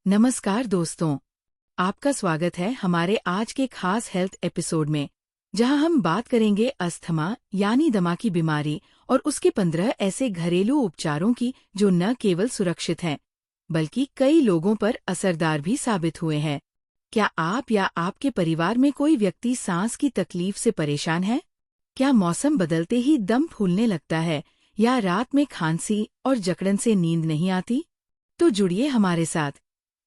नमस्कार दोस्तों, आपका स्वागत है हमारे आज के खास हेल्थ एपिसोड में, जहां हम बात करेंगे अस्थमा यानी दमा की बीमारी और उसके 15 ऐसे घरेलू उपचारों की जो न केवल सुरक्षित हैं, बल्कि कई लोगों पर असरदार भी साबित हुए हैं। क्या आप या आपके परिवार में कोई व्यक्ति सांस की तकलीफ से परेशान है? क्या मौसम बदलते ही दम फूलने लगता है या रात में खांसी और जकड़न से नींद नहीं आती? तो जुड़िए हमारे साथ,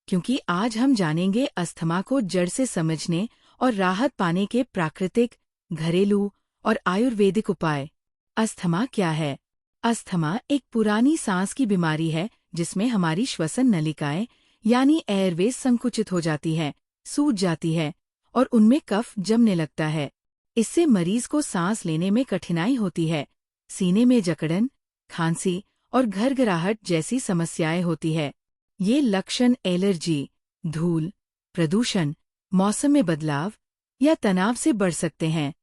क्योंकि आज हम जानेंगे अस्थमा को जड़ से समझने और राहत पाने के प्राकृतिक, घरेलू और आयुर्वेदिक उपाय। अस्थमा क्या है? अस्थमा एक पुरानी सांस की बीमारी है जिसमें हमारी श्वसन नलिकाएं यानी एयरवेज संकुचित हो जाती है, सूज जाती है और उनमें कफ जमने लगता है। इससे मरीज को सांस लेने में कठिनाई होती है, सीने में जकड़न, खांसी और घरघराहट जैसी समस्याएं होती है। ये लक्षण एलर्जी, धूल, प्रदूषण, मौसम में बदलाव या तनाव से बढ़ सकते हैं।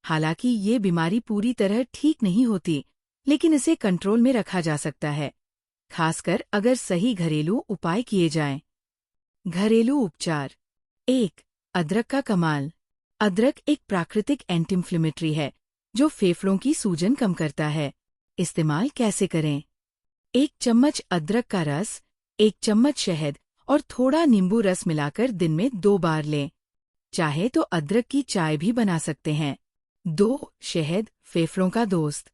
हालांकि ये बीमारी पूरी तरह ठीक नहीं होती, लेकिन इसे कंट्रोल में रखा जा सकता है, खासकर अगर सही घरेलू उपाय किए जाएं। घरेलू उपचार। 1. अदरक का कमाल। अदरक एक प्राकृतिक एंटी इंफ्लेमेटरी है जो फेफड़ों की सूजन कम करता है। इस्तेमाल कैसे करें? 1 चम्मच अदरक का रस, 1 चम्मच शहद और थोड़ा नींबू रस मिलाकर दिन में 2 बार लें। चाहे तो अदरक की चाय भी बना सकते हैं। 2. शहद, फेफड़ों का दोस्त।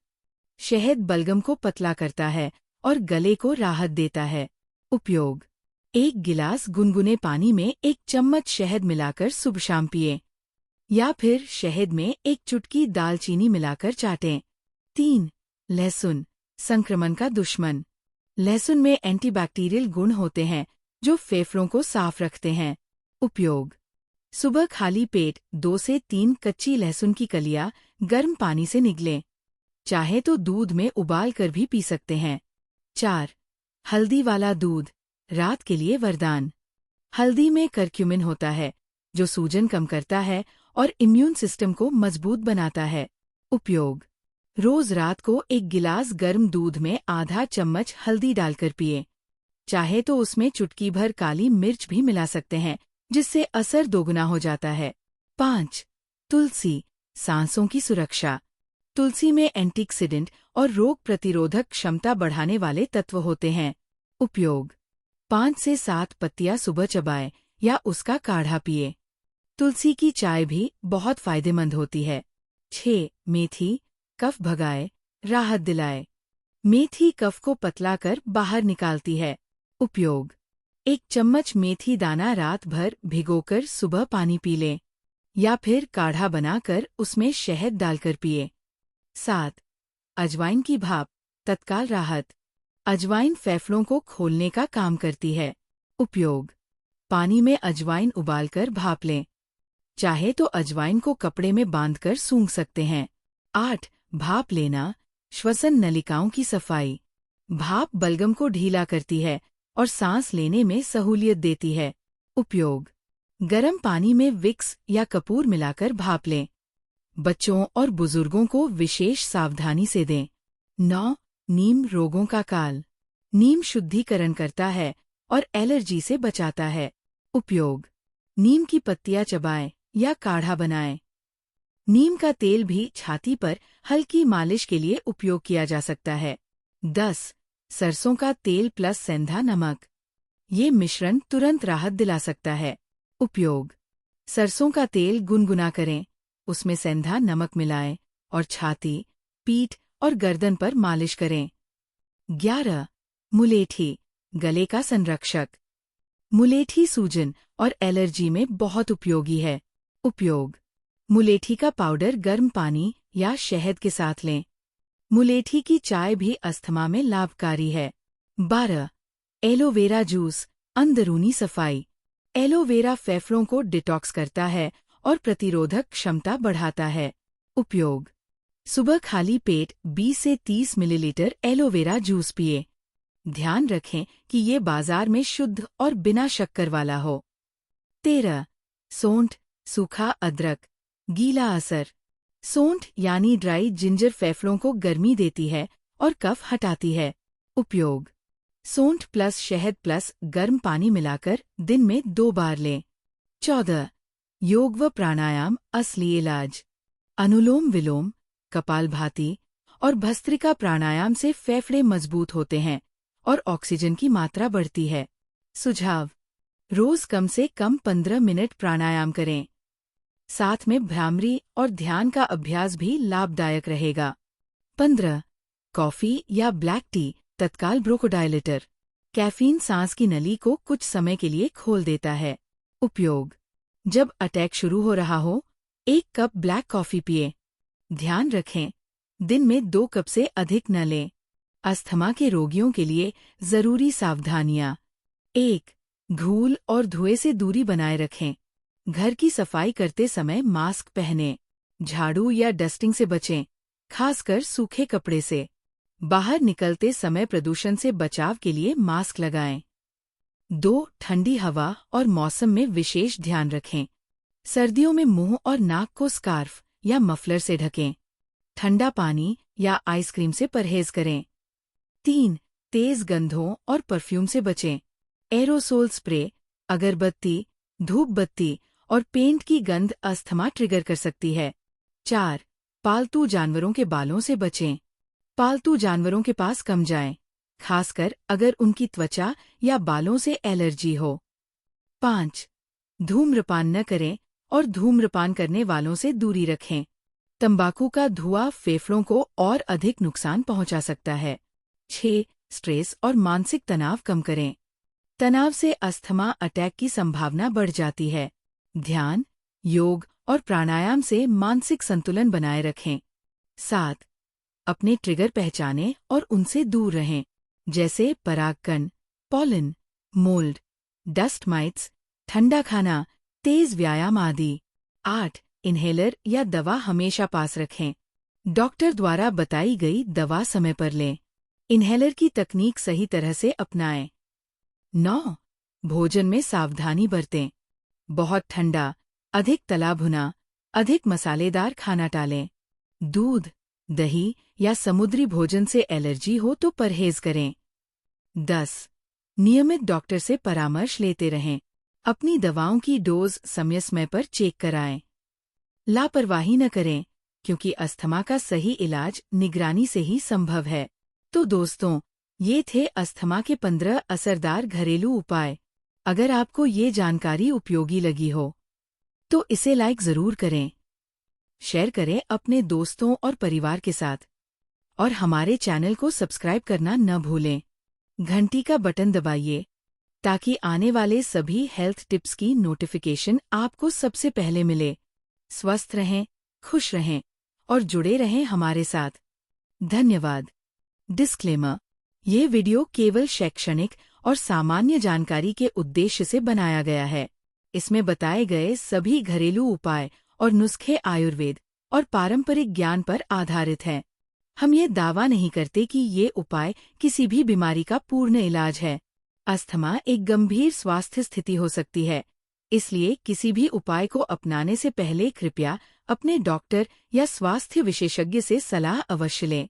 शहद बलगम को पतला करता है और गले को राहत देता है। उपयोग: 1 गिलास गुनगुने पानी में 1 चम्मच शहद मिलाकर सुबह शाम पिएं, या फिर शहद में 1 चुटकी दालचीनी मिलाकर चाटें। 3. लहसुन, संक्रमण का दुश्मन। लहसुन में एंटीबैक्टीरियल गुण होते हैं जो फेफड़ों को साफ रखते हैं। उपयोग: सुबह खाली पेट 2 से 3 कच्ची लहसुन की कलियां गर्म पानी से निगलें। चाहे तो दूध में उबाल कर भी पी सकते हैं। 4. हल्दी वाला दूध, रात के लिए वरदान। हल्दी में करक्यूमिन होता है जो सूजन कम करता है और इम्यून सिस्टम को मजबूत बनाता है। उपयोग: रोज रात को 1 गिलास गर्म दूध में आधा चम्मच हल्दी डालकर पिएं। चाहे तो उसमें चुटकी भर काली मिर्च भी मिला सकते हैं, जिससे असर दोगुना हो जाता है। 5. तुलसी, सांसों की सुरक्षा। तुलसी में एंटीऑक्सीडेंट और रोग प्रतिरोधक क्षमता बढ़ाने वाले तत्व होते हैं। उपयोग: 5 से 7 पत्तियां सुबह चबाएं या उसका काढ़ा पिए। तुलसी की चाय भी बहुत फायदेमंद होती है। 6. मेथी, कफ भगाए, राहत दिलाए। मेथी कफ को पतला कर बाहर निकालती है। उपयोग: 1 चम्मच मेथी दाना रात भर भिगोकर सुबह पानी पी लें, या फिर काढ़ा बनाकर उसमें शहद डालकर पिए। 7. अजवाइन की भाप, तत्काल राहत। अजवाइन फेफड़ों को खोलने का काम करती है। उपयोग: पानी में अजवाइन उबालकर भाप लें। चाहे तो अजवाइन को कपड़े में बांधकर सूंघ सकते हैं। 8. भाप लेना, श्वसन नलिकाओं की सफाई। भाप बलगम को ढीला करती है और सांस लेने में सहूलियत देती है। उपयोग: गर्म पानी में विक्स या कपूर मिलाकर भाप लें। बच्चों और बुजुर्गों को विशेष सावधानी से दें। 9. नीम रोगों का काल। नीम शुद्धिकरण करता है और एलर्जी से बचाता है। उपयोग: नीम की पत्तियां चबाएं या काढ़ा बनाएं। नीम का तेल भी छाती पर हल्की मालिश के लिए उपयोग किया जा सकता है। 10. सरसों का तेल प्लस सेंधा नमक। ये मिश्रण तुरंत राहत दिला सकता है। उपयोग: सरसों का तेल गुनगुना करें, उसमें सेंधा नमक मिलाएं और छाती, पीठ और गर्दन पर मालिश करें। 11. मुलेठी, गले का संरक्षक। मुलेठी सूजन और एलर्जी में बहुत उपयोगी है। उपयोग: मुलेठी का पाउडर गर्म पानी या शहद के साथ लें। मुलेठी की चाय भी अस्थमा में लाभकारी है। 12. एलोवेरा जूस, अंदरूनी सफाई। एलोवेरा फेफड़ों को डिटॉक्स करता है और प्रतिरोधक क्षमता बढ़ाता है। उपयोग: सुबह खाली पेट 20 से 30 मिलीलीटर एलोवेरा जूस पिए। ध्यान रखें कि ये बाजार में शुद्ध और बिना शक्कर वाला हो। 13. सौंठ, सूखा अदरक, गीला असर। सौंठ यानी ड्राई जिंजर फेफड़ों को गर्मी देती है और कफ हटाती है। उपयोग: सौंठ प्लस शहद प्लस गर्म पानी मिलाकर दिन में 2 बार लें। 14. योग व प्राणायाम असली इलाज। अनुलोम विलोम, कपालभाति और भस्त्रिका प्राणायाम से फेफड़े मजबूत होते हैं और ऑक्सीजन की मात्रा बढ़ती है। सुझाव: रोज कम से कम 15 मिनट प्राणायाम करें। साथ में भ्रामरी और ध्यान का अभ्यास भी लाभदायक रहेगा। 15. कॉफी या ब्लैक टी तत्काल ब्रोंकोडायलेटर। कैफीन सांस की नली को कुछ समय के लिए खोल देता है। उपयोग: जब अटैक शुरू हो रहा हो, 1 कप ब्लैक कॉफी पिए। ध्यान रखें, दिन में 2 कप से अधिक न लें। अस्थमा के रोगियों के लिए जरूरी सावधानियां। 1. धूल और धुएं से दूरी बनाए रखें। घर की सफाई करते समय मास्क पहनें। झाड़ू या डस्टिंग से बचें, खासकर सूखे कपड़े से। बाहर निकलते समय प्रदूषण से बचाव के लिए मास्क लगाएं। 2. ठंडी हवा और मौसम में विशेष ध्यान रखें। सर्दियों में मुंह और नाक को स्कार्फ या मफलर से ढकें। ठंडा पानी या आइसक्रीम से परहेज करें। 3. तेज गंधों और परफ्यूम से बचें। एरोसोल स्प्रे, अगरबत्ती, धूप बत्ती और पेंट की गंध अस्थमा ट्रिगर कर सकती है। 4. पालतू जानवरों के बालों से बचें। पालतू जानवरों के पास कम जाएं, खासकर अगर उनकी त्वचा या बालों से एलर्जी हो। 5. धूम्रपान न करें और धूम्रपान करने वालों से दूरी रखें। तंबाकू का धुआं फेफड़ों को और अधिक नुकसान पहुंचा सकता है। 6. स्ट्रेस और मानसिक तनाव कम करें। तनाव से अस्थमा अटैक की संभावना बढ़ जाती है। ध्यान, योग और प्राणायाम से मानसिक संतुलन बनाए रखें। 7. अपने ट्रिगर पहचानें और उनसे दूर रहें, जैसे परागकण, पॉलन, मोल्ड, डस्ट माइट्स, ठंडा खाना, तेज व्यायाम आदि। 8. इन्हेलर या दवा हमेशा पास रखें। डॉक्टर द्वारा बताई गई दवा समय पर लें। इन्हेलर की तकनीक सही तरह से अपनाएं। 9. भोजन में सावधानी बरतें। बहुत ठंडा, अधिक तला भुना, अधिक मसालेदार खाना टालें। दूध, दही या समुद्री भोजन से एलर्जी हो तो परहेज करें। 10. नियमित डॉक्टर से परामर्श लेते रहें। अपनी दवाओं की डोज समय समय पर चेक कराएं। लापरवाही न करें, क्योंकि अस्थमा का सही इलाज निगरानी से ही संभव है। तो दोस्तों, ये थे अस्थमा के 15 असरदार घरेलू उपाय। अगर आपको ये जानकारी उपयोगी लगी हो, तो इसे लाइक ज़रूर करें, शेयर करें अपने दोस्तों और परिवार के साथ, और हमारे चैनल को सब्सक्राइब करना न भूलें। घंटी का बटन दबाइए, ताकि आने वाले सभी हेल्थ टिप्स की नोटिफिकेशन आपको सबसे पहले मिले। स्वस्थ रहें, खुश रहें और जुड़े रहें हमारे साथ। धन्यवाद। डिस्क्लेमर: ये वीडियो केवल शैक्षणिक और सामान्य जानकारी के उद्देश्य से बनाया गया है। इसमें बताए गए सभी घरेलू उपाय और नुस्खे आयुर्वेद और पारंपरिक ज्ञान पर आधारित हैं। हम ये दावा नहीं करते कि ये उपाय किसी भी बीमारी का पूर्ण इलाज है। अस्थमा एक गंभीर स्वास्थ्य स्थिति हो सकती है, इसलिए किसी भी उपाय को अपनाने से पहले कृपया अपने डॉक्टर या स्वास्थ्य विशेषज्ञ से सलाह अवश्य लें।